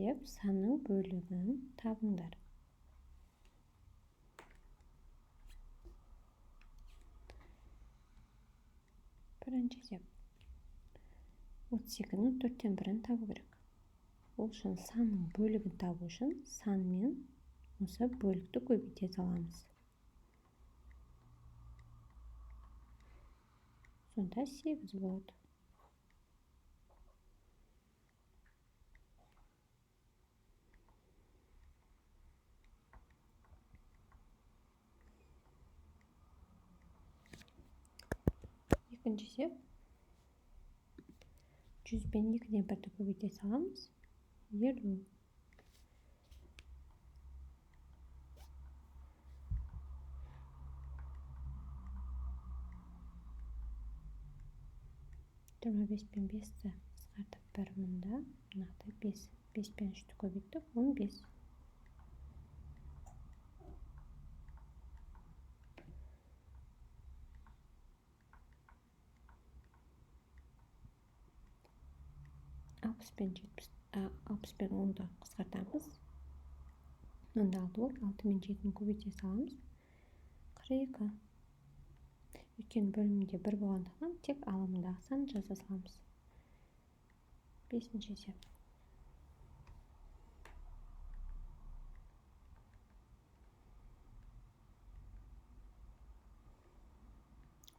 есеп санның бөлігін табыңдар. Бірінші есеп. 32-ның 4-тен 1-ін табу керек. Ол үшін санның бөлігін табу үшін сан мен осы бөлікті көбейте саламыз. Сонда 8 болады. Екінші есеп. 100 пен 2-ден 1-ді көбейте саламыз. 50. Жиырма 5 пен 5-ті қысқартып 1 мұнда, мынақта 5. 5 пен 3-ті көбейттік, 15. Алпыс пен 10-ды қысқартамыз. Мұнда 6 болды. 6 мен 7-ні көбейте саламыз. 42. Өйткені бөлімінде 1 болғандықтан тек алымындағы сан жаза саламыз. 5-ші есеп.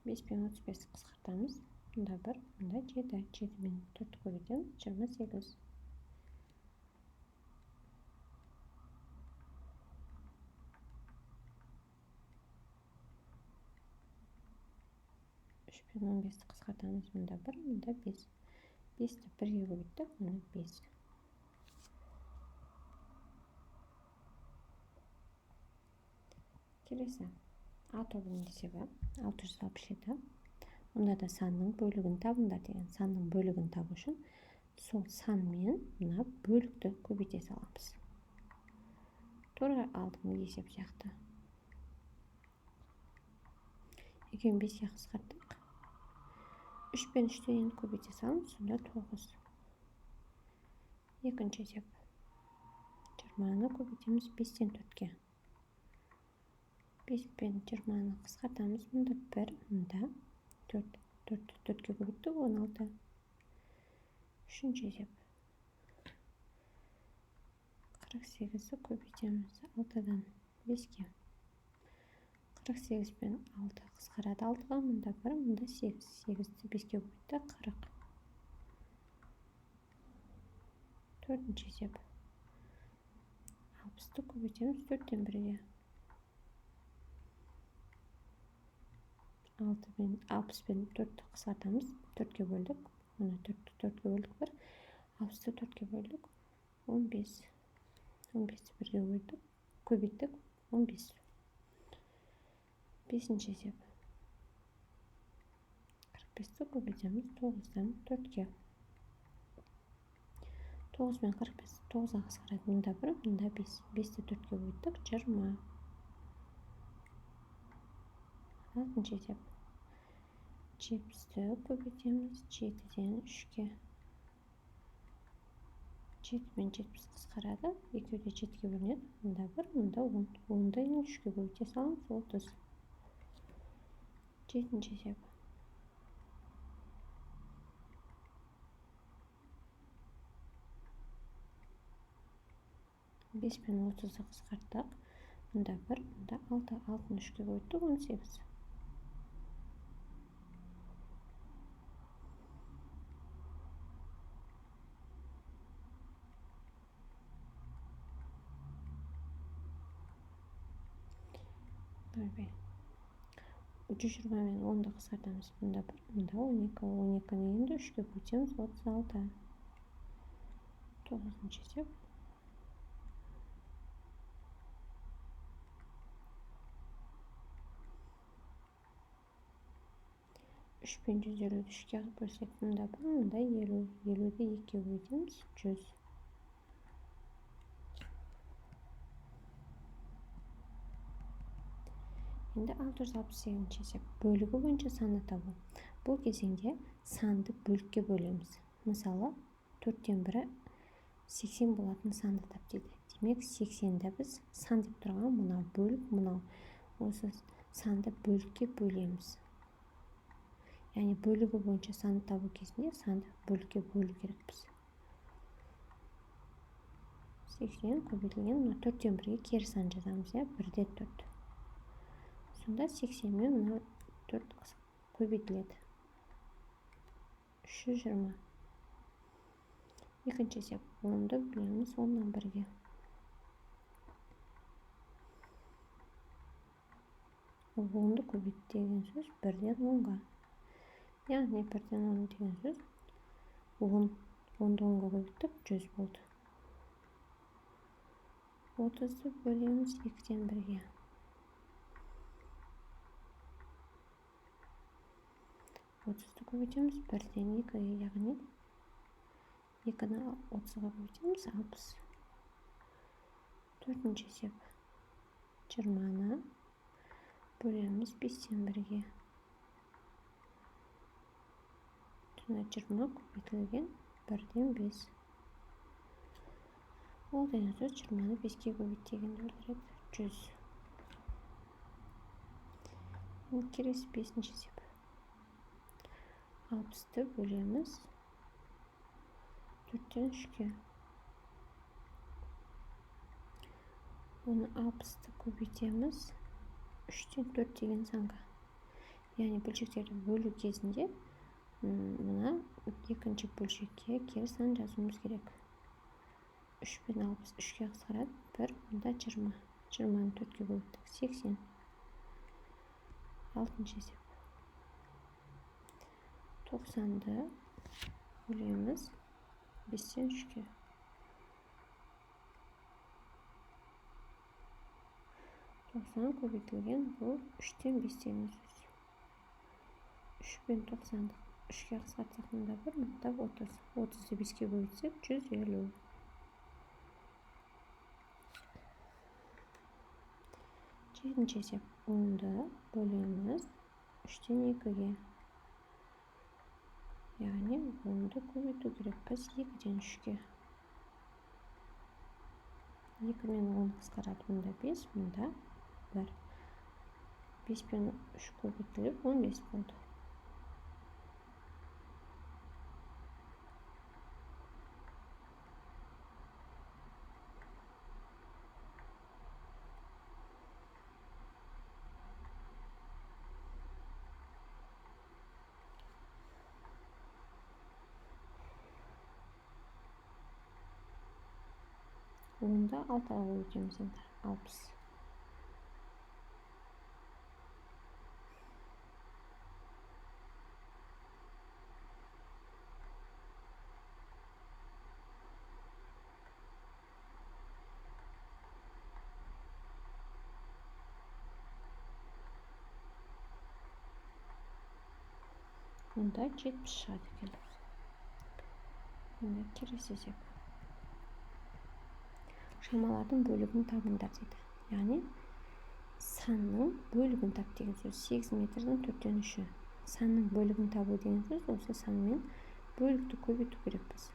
5 пен 35-ті қысқартамыз. Мұнда 1, мұнда 7. 7 мен 4-ті көбейтеміз. 28. 3 пен 15-ті қысқартамыз. Мұнда 1, мұнда 5. 5-ті 1-ге көбейттік, мұнда 5. Келесі. А тобының есебі 667. Мұнда да санның бөлігін табыңдар деген. Санның бөлігін табу үшін сол сан мен мына бөлікті көбейте саламыз. Тура алдыңғы есеп сияқты. 2-ні 5-ке қысқарттық. 3 пен 3-ті енді көбейте саламыз, сонда 9. Екінші есеп. 20-ны көбейтеміз 5-тен 4-ке. 5 пен 20-ны қысқартамыз. Мұнда 1, мұнда 4. 4-ті 4-ке көбейттік, 16. Үшінші есеп. 48-ді көбейтеміз 6-дан 5-ке. 48 пен 6 қысқарады 6-ға, мұнда 1, мұнда 8. 8-ті 5-ке көбейттік, 40. Төртінші есеп. 60-ты көбейтеміз 4-тен 1-ге. 60 пен 4-ті қысқартамыз. 4-ке бөлдік. Мұны 4-ті 4-ке бөлдік 1. 60-ты 4-ке бөлдік. 15. 15-ті 1-ге бөлдік. Көбейттік. 15. Бесінші есеп. 45-ті көбейтеміз 9-дан 4-ке. 9 мен 45 9-ға қысқарады. Мұнда 1, мұнда 5. 5-ті 4-ке көбейттік. 20. Алтыншы есеп. 70-ті көбейтеміз 7-ден 3-ке. 7 мен 70 қысқарады. Екеуі де 7-ге бөлінеді. Мұнда 1, мұнда 10. 10-ды 3-ке көбейте саламыз, 30. Жетінші есеп. 5 пен 30-ды қысқарттық. Мұнда 1, мұнда 6. 6-ны 3-ке көбейттік, 18. Бөлбей. 320 мен 10-ды қысқартамыз. Мұнда 1, мұнда 12. 12-ні енді 3-ке көбейтеміз, 36. 9-шы есеп. 3 пен 150-ді 3-ке бөлсек, мұнда 1, мұнда 50. 50-ді 2-ке көбейтеміз, 100. Енді 668-ші есеп. Бөлігі бойынша санды табу. Бұл кезеңде санды бөлікке бөлеміз. Мысалы, 4-тен 1 80 болатын санды тап дейді. Демек 80-ді біз сан деп тұрған мынау бөлік, мынау осы санды бөлікке бөлеміз. Яғни бөлігі бойынша санды табу кезінде санды бөлікке бөлу керекпіз. 80 көбейтілген 4-тен 1-ге кері сан жазамыз, 1-де 4. Сонда 80 мен мына 4 көбейтіледі. 320. Екінші есеп 10-ды бөлеміз 10-дан 1-ге. 10-ды көбейт деген сөз 1-ден 10-ға. Яғни 1-ден 10 деген сөз 10-ды 10-ға көбейттік 100 болды. 30-ды бөлеміз 2-ден 1-ге. 30-ды көбейтеміз 1-ден 2-ге, яғни 2-ні 30-ға көбейтеміз 60. Төртінші есеп 20-ны бөлеміз 5-ден 1-ге. 20 көбейтілген 1-ден 5. Ол деген сөз 20-ны 5-ге көбейт дегенді білдіреді. 100. Келесі 5-ші есеп. 60-ды бөлеміз 4-тен 3-ге. Оны 60-ды көбейтеміз 3-тен 4 деген санға. Яғни бөлшектерді бөлу кезінде мына екінші бөлшекке кері сан жазуымыз керек. 3 пен 60 3-ге қысқарады. 1, мұнда 20. 20-ны 4-ге көбейттік 80. 6-ші есеп. 90-ды бөлеміз 5-тен 3-ге. 90 көбейтілген бұл 3-тен 5 деген сөз. 3 пен 90-ды 3-ге қысқартсақ мұнда 1, мұнда 30. 30-ды 5-ге көбейтсек 150. 7-ші есеп. 10-ды бөлеміз 3-тен 2-ге. Яғни 10-ды көбейту керек біз 2-ден 3-ге. 2 мен 10 қысқарады. Мұнда 5, мұнда 1. 5 пен 3 көбейтіліп 15 болды. Onda 6'a koyacağım şimdi. 60. Onda 70 шығады екен. Onda келесі есеп. Шамалардың бөлігін табыңдар дейді. Яғни санның бөлігін тап деген сөз 8 метрдің 4-тен 3-і. Санның бөлігін табу деген сөз осы санмен бөлікті көбейту керек біз.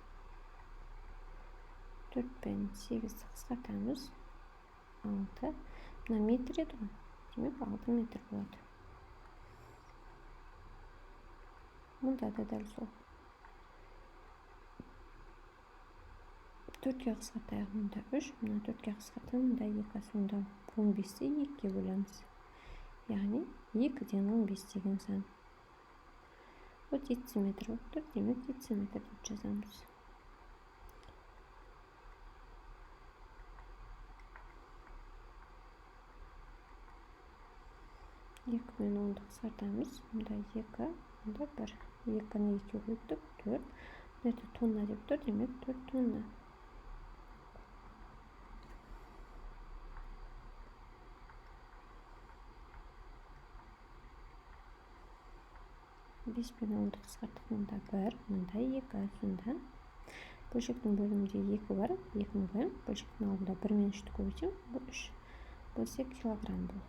4 пен 8-ді қысқартамыз. 6. Мына метр еді ғой. Демек 6 метр болады. Мұнда да дәл сол. 4-ге қысқартайық, мұнда 3, мұнда 4-ге қысқартайық, мұнда 2, сонда 15-ті 2-ге бөлеміз. Яғни 2-ден 15 деген сан. Бұл дециметр болып тұр, демек дециметр деп жазамыз. 2 мен 10-ды қысқартамыз, мұнда 2, мұнда 1. 2-ні 2-ге көбейттік, 4. Бұнда тонна деп тұр, демек 4 тонна. 5 пен 10-ды қысқарттық, мұнда 1, мұнда 2, сонда бөлшектің бөлімінде 2 бар, 2-ні қоям, бөлшектің алдында 1 мен 3-ті көбейтсем, бұл 3. Бөлсек килограмм бұл.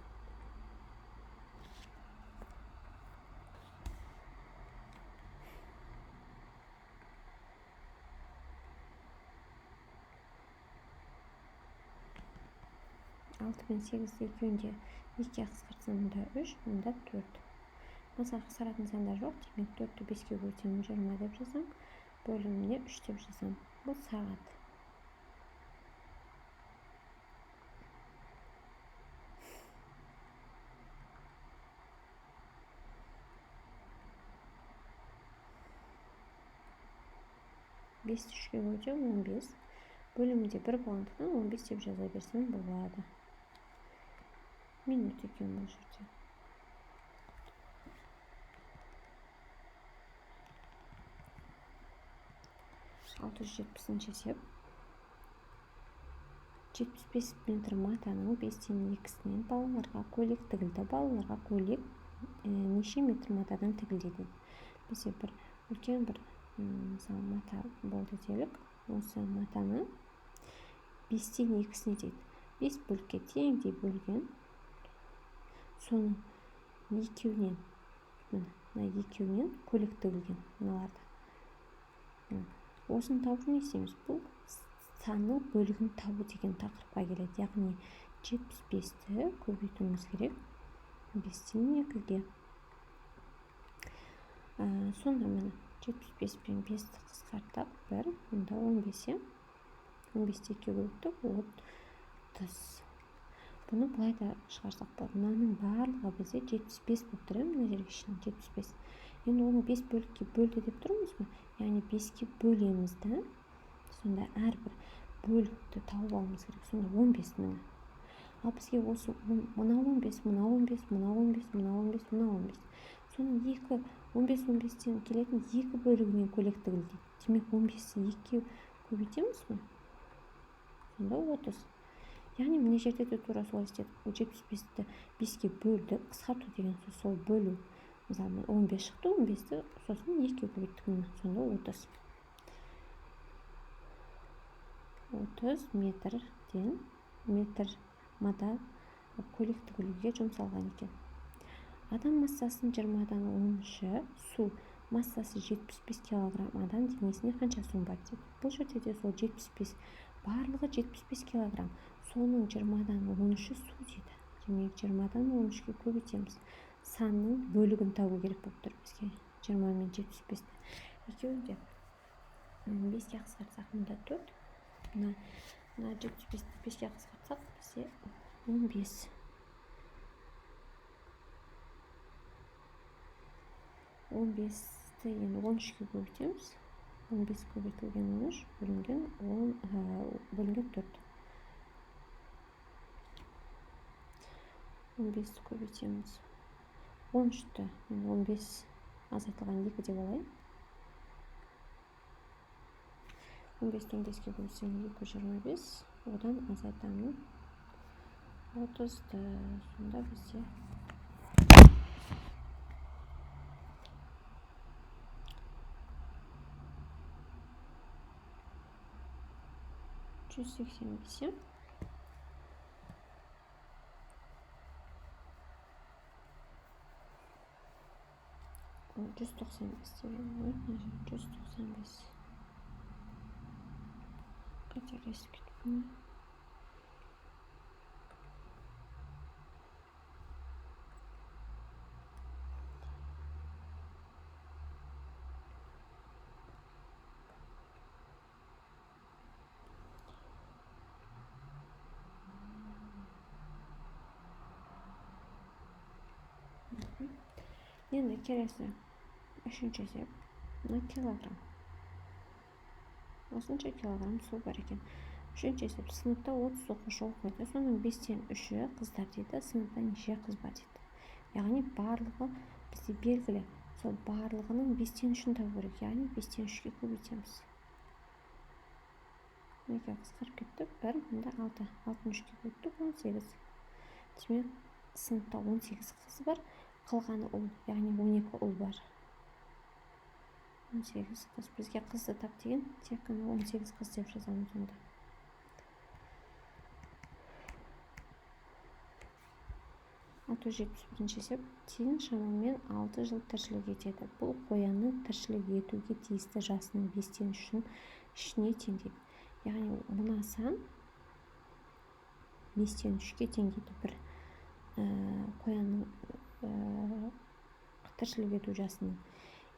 6 мен 8'ді екеуінде 2'ye қысқартсам мұнда 3, мұнда 4. Масаға қысқаратын сандар жоқ, демек 4-ті 5-ке бөлсем 20 деп жазсам, бөліміне 3 деп жазсам. Бұл сағат. Бесті 3-ке бөлсем 15. Бөлімінде 1 болғандықтан 15 деп жаза берсем болады. Минут екен бұл жерде. 670 есеп. 75 метр матаның 5-тен 2-сінен балаларға көйлек тігілді. Балаларға көйлек неше метр матадан тігілді? Бізде бір үлкен бір мысалы мата болды делік. Осы матаны 5-тен 2-сіне дейді. 5 бөлікке теңдей бөлген. Соның екеуінен көйлек тігілген мыналарда. Осыны табу не істейміз? Бұл санның бөлігін табу деген тақырыпқа келеді. Яғни 75-ті көбейтуіміз керек 5-тен 2-ге. Сонда міне 75 пен 5-ті қысқартып 1, мұнда 15-е. 15-ті 2-ге бөліктік 30. Бұны былай да шығарсақ болады. Мынаның барлығы бізде 75 болып тұр, мына жерге ішіне 75. Енді оны 5 бөлікке бөлді деп тұрмыз ба? Яғни 5-ке бөлеміз да, сонда әрбір бөлікті тауып алуымыз керек. Сонда 15 міне. Ал бізге осы мына 15, мына 15, мына 15, мына 15, мына 15. Соның 15-15-тен келетін 2 бөлігінен көйлек тігілді. Демек 15-ті 2-ге көбейтеміз бе? Сонда 30. Яғни мына жерде де тура солай істедік. 75-ті 5-ке бөлдік. Қысқарту деген сөз сол бөлу. Мысалы 15 шықты, 15-ті сосын 2-ге көбейттік. Сонда 30 метр мата көйлек тігілуге жұмсалған екен. Адам массасын 20-дан 13-і, су массасы 75 килограмм, адам денесіне қанша су бар дейді. Бұл жерде де сол 75, барлығы 75 килограмм. Соның 20-дан 13-і су дейді. Демек 20-дан 13-ке көбейтеміз. Санның бөлігін табу керек болып тұр бізге. 20 мен 75-ті. Екеуінде 5-ке қысқартсақ мұнда 4. Мына 75-ті 5-ке қысқартсақ бізде 15. 15-ті енді 13-ке көбейтеміз. 15 көбейтілген 13 бөлінген 4. 15-ті көбейтеміз. 13-ті 15 азайтылған 2 деп алайын. 15-ті 15-ке бөлсем 225, одан азайтамын 30-ті. Сонда бізде 185. 195 деген 195. Қателесіп кетіппін. Енді келесі үшінші есеп. Мына килограмм. Осынша килограмм су бар екен. Үшінші есеп. Сыныпта 30 оқушы оқиды. Соның 5-тен 3-і қыздар дейді. Сыныпта неше қыз бар дейді. Яғни барлығы бізде белгілі. Сол барлығының 5-тен 3-ін табу керек. Яғни 5-тен 3-ке көбейтеміз. Неге қысқарып кетті? 1, мұнда 6. 6-ны 3-ке көбейттік 18. Демек сыныпта 18 қыз бар. Қалғаны ұл, яғни 12 ұл бар. 18 қыз. Бізге қызды тап деген тек қана 18 қыз деп жазамыз онда. Аты 71-ші есеп. Тиін шамамен 6 жыл тіршілік етеді. Бұл қоянның тіршілік етуге тиісті жасының 5-тен 3-ін ішіне теңдейді. Яғни мына сан 5-тен 3-ке дейінгі бір қоянның тіршілік ету жасының.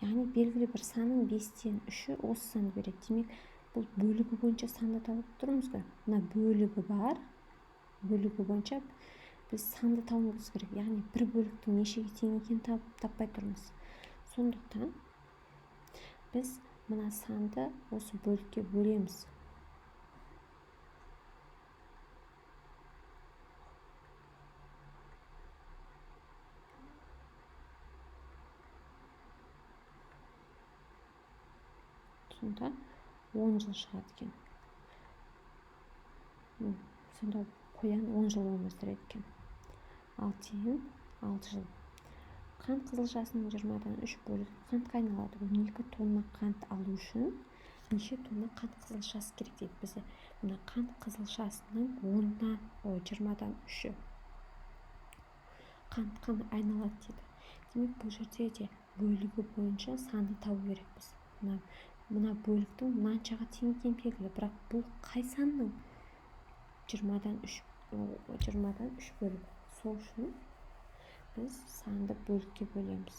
Яғни белгілі бір санның 5-тен 3-і осы санды береді. Демек, бұл бөлігі бойынша санды тауып тұрмыз ғой. Мына бөлігі бар. Бөлігі бойынша біз санды тауымыз керек. Яғни бір бөліктің нешеге тең екенін таппай тұрмыз. Сондықтан біз мына санды осы бөлікке бөлеміз. Сонда 10 жыл шығады екен. Сонда қоян 10 жыл өмір сүреді екен. Ал тиын 6 жыл. Қант қызылшасының 20-дан 3 бөлігі қантқа айналады. 12 тонна қант алу үшін неше тонна қант қызылшасы керек дейді бізде. Мына қант қызылшасының 20-дан 3-і қантқа айналады дейді. Демек, бұл жерде де бөлігі бойынша санды табу керекпіз. Мына бөліктің мынаншаға тең екені белгілі, бірақ бұл қай санның 20-дан 3 бөлігі. Сол үшін біз санды бөлікке бөлеміз.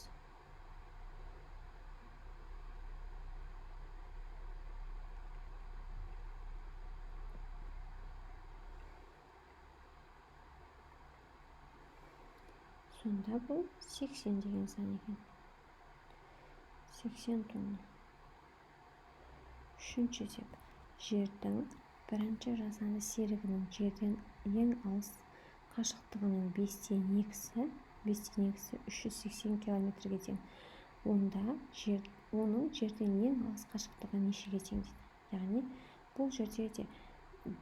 Сонда бұл 80 деген сан екен. 80 тонна. Үшінші есеп. Жердің бірінші жасанды серігінің жерден ең алыс қашықтығының 5-тен 2-сі 380 километрге тең. Онда оның жерден ең алыс қашықтығы нешеге тең дейді. Яғни бұл жерде де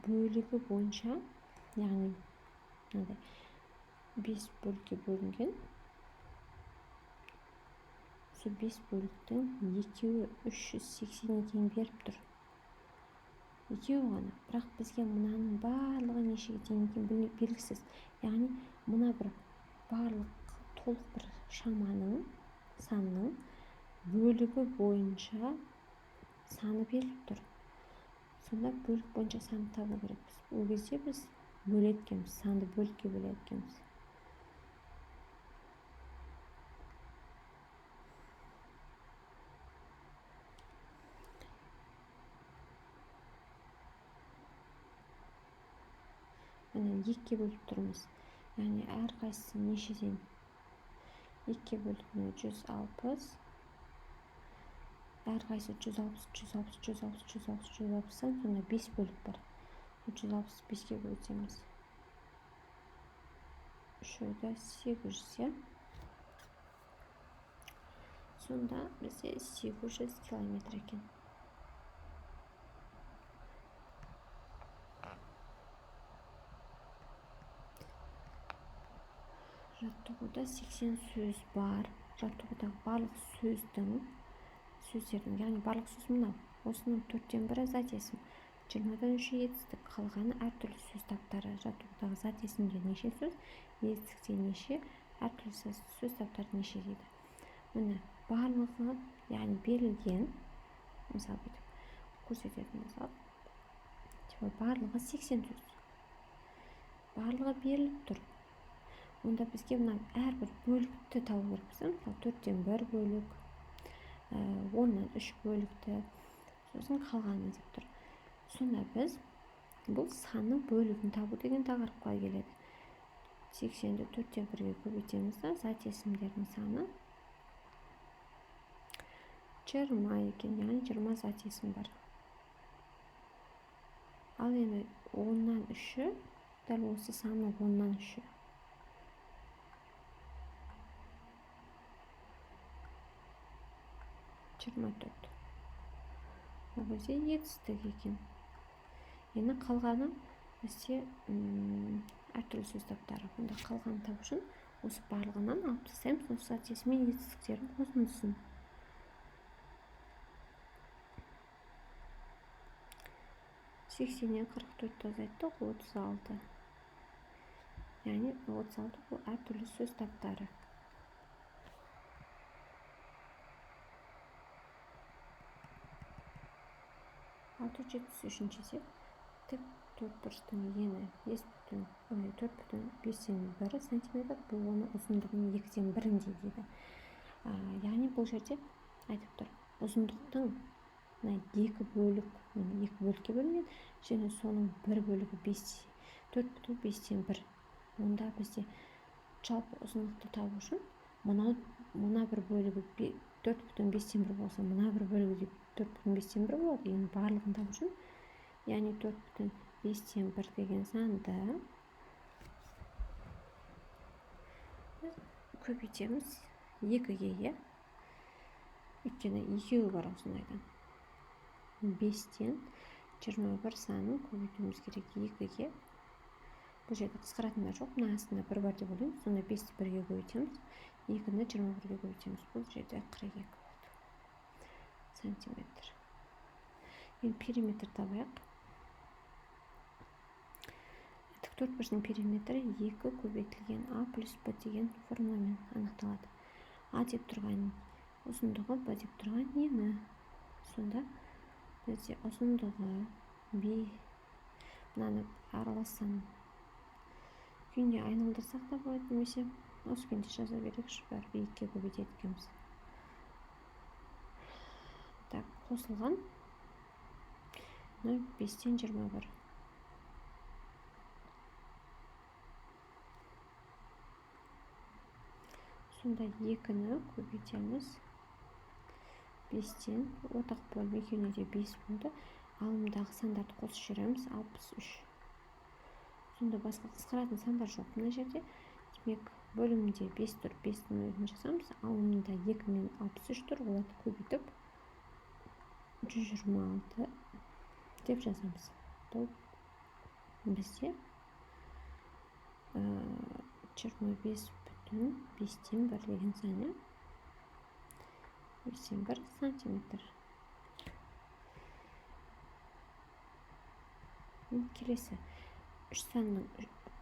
бөлігі бойынша, яғни 5 бөлікке бөлінген. Осы 5 бөліктің екеуі 380 екенін беріп тұр. Екеуі ғана. Бірақ бізге мынаның барлығы нешеге тең екені белгісіз. Яғни мына бір барлық толық бір шаманың санның бөлігі бойынша саны беріліп тұр. Сонда бөлік бойынша санды табу керекпіз. Ол кезде біз бөлеткенбіз, санды бөлікке бөлеткенбіз. Міне 2-ке бөліп тұрмыз. Яғни әр қайсысы нешеден? 2-ке бөліп 160. Әр қайсысы 160. Сонда 5 бөлік бар. 165-ке бөлсеміз 3-ді 800. Сонда бізде 800 километр екен. Жаттығуда 80 сөз бар. Жаттығудағы барлық сөздердің, яғни барлық сөз мынау. Осының 4-тен 1-і зат есім. 20-дан 3-і етістік, қалғаны әртүрлі сөз таптары. Жаттығудағы зат есімде неше сөз, етістікте неше, әртүрлі сөз таптары неше дейді. Міне барлығы, яғни берілген, мысалы бүйтіп көрсететін мысалы, барлығы 80 сөз. Барлығы беріліп тұр. Онда бізге мына әрбір бөлікті табу керекпіз. Мысалы 4-тен 1 бөлік, 10-нан 3 бөлікті, сосын қалғаны деп тұр. Сонда біз бұл санның бөлігін табу деген тақырыпқа келеді. 80-ді 4-тен 1-ге көбейтеміз да, зат есімдердің саны 20 екен, яғни 20 зат есім бар. Ал енді 10-нан 3-і, дәл осы санның 10-нан 3-і. 24. Ол кезде етістік екен. Енді қалғаны бізде әртүрлі сөз таптары. Онда қалғаны табу үшін осы барлығынан алып тастаймыз. Осы зат есіммен етістіктерін қосындысын. 80-нен 44-ті азайттық, 36. Яғни 36 бұл әртүрлі сөз таптары. 673-ші есеп. Тік 4 ені 4,5 сантиметр. Бұл оның ұзындығының 2/1 дейді. Яғни бұл жерде айтып тұр. Ұзындықтың екі бөлікке бөлінген және соның бір бөлігі 4,5/1. Онда бізде жалпы ұзындықты табу үшін мына бір бөлігі 4,5/1 болса, мына бір бөлігі 4,5/1 болады. Яғни барлығын табу үшін, яғни 4,5/1 деген санды көбейтеміз 2-ге, өйткені екеуі бар осындайдан. 5-тен 21 санын көбейтуіміз керек 2-ге. Бұл жерде қысқаратындар жоқ, мына астында 1 бар деп ойлаймыз. Сонда 5-ті 1-ге көбейтеміз, 2-ні 21-ге көбейтеміз. Бұл жерде 42 болды сантиметр. Енді периметр табайық. Тікбұрыштың периметрі 2 көбейтілген А плюс Б деген формуламен анықталады. А деп тұрған ұзындығы, Б деп тұрған ені. Сонда бізде ұзындығы мынаны араласам күйіне айналдырсақ та болады, немесе осы күйінде жаза берейікші, бәрі биікке көбейтеді екенбіз. Так, қосылған 5-тен 21. Сонда 2-ні көбейтеміз 5-тен, ортақ бөлім екеуіне де 5 болды. Алымдағы сандарды қосып жүреміз 63. Сонда басқа қысқаратын сандар жоқ мына жерде. Демек, бөлімінде 5 тұр, 5-дің өзін жасамыз. Алымында 2 мен 63 тұр, оларды көбейтіп 126 деп жазамыз. Бұл бізде 25,5/1 деген саны 5/1 сантиметр. Келесі 3 санның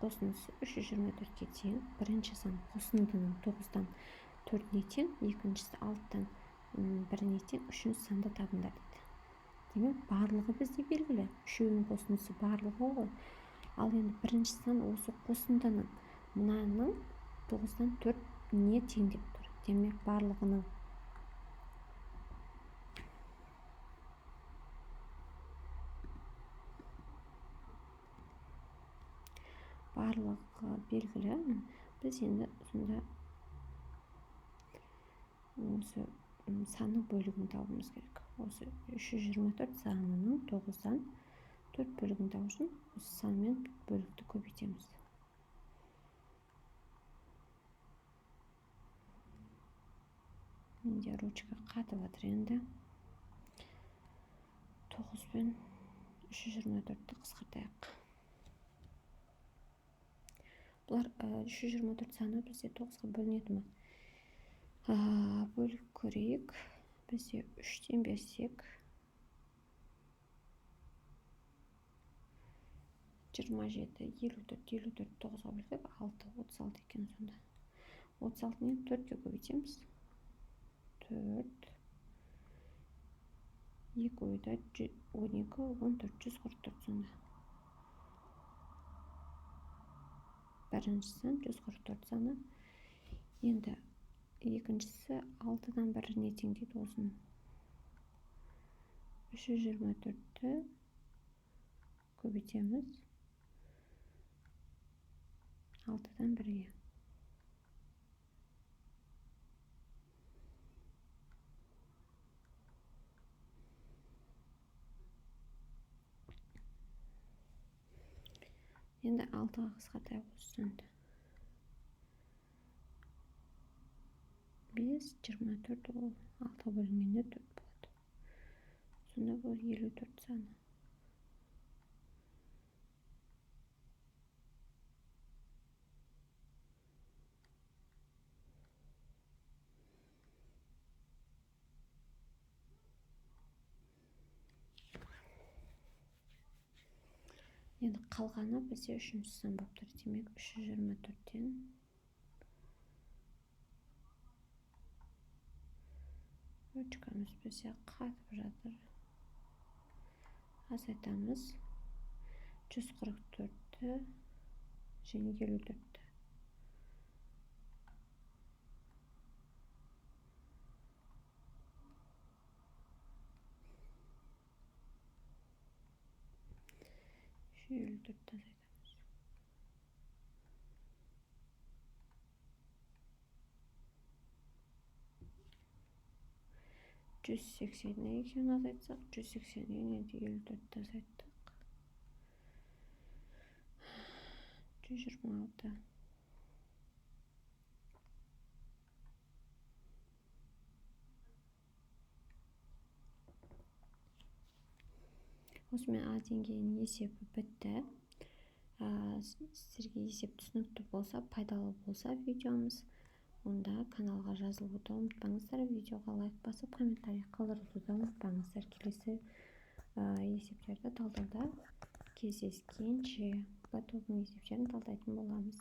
қосындысы 324-ге тең. Бірінші сан қосындының 9-дан 4-не тең, екіншісі 6-дан 1-не тең, үшінші санды табыңдар дейді. Демек, барлығы бізде белгілі. Үшеуінің қосындысы барлығы ғой. Ал енді бірінші сан осы қосындының мынаның 9-дан 4-не тең деп тұр. Демек, барлығы белгілі. Біз енді сонда осы санның бөлігін табуымыз керек. Осы 324 санының 9-дан 4 бөлігін табу үшін осы санмен бөлікті көбейтеміз. Менде ручка қатып жатыр енді. 9 пен 324-ті қысқартайық. Бұлар 324 саны бізде 9-ға бөлінеді ме? Бөліп көрейік. Бізде 3-тен берсек 27, 54, 9-ға бөлсек 6, 36 екен сонда. 36-ны 4-ке көбейтеміз. 4, 2 ойда 12, 14, 144 сонда. Бірінші сан 144 саны. Енді екіншісі 6-дан 1-не тең дейді осыны. 324-ті көбейтеміз 6-дан 1-ге. Енді 6-ға қысқартайық осы санды. 5, 24 ол 6-ға бөлінгенде 4 болады. Сонда бұл 54 саны. Енді қалғаны бізде үшінші сан болып тұр. Демек, 324-тен ручкамыз бізде қатып жатыр. Азайтамыз. 144'tü және 54'tü. Şu 54'tü azaytamiz. (180'ni azaytsak 180'ni endi 54'tü azayttık. 126. Osman A dengeyinin есебі бітті. Сіздерге есеп түсінікті болса, пайдалы болса видеомыз, онда каналға жазылуды ұмытпаңыздар. Видеоға лайк басып, комментарий қалдыруды ұмытпаңыздар. Келесі есептерді талдауда кездескенше Б тобының есептерін талдайтын боламыз.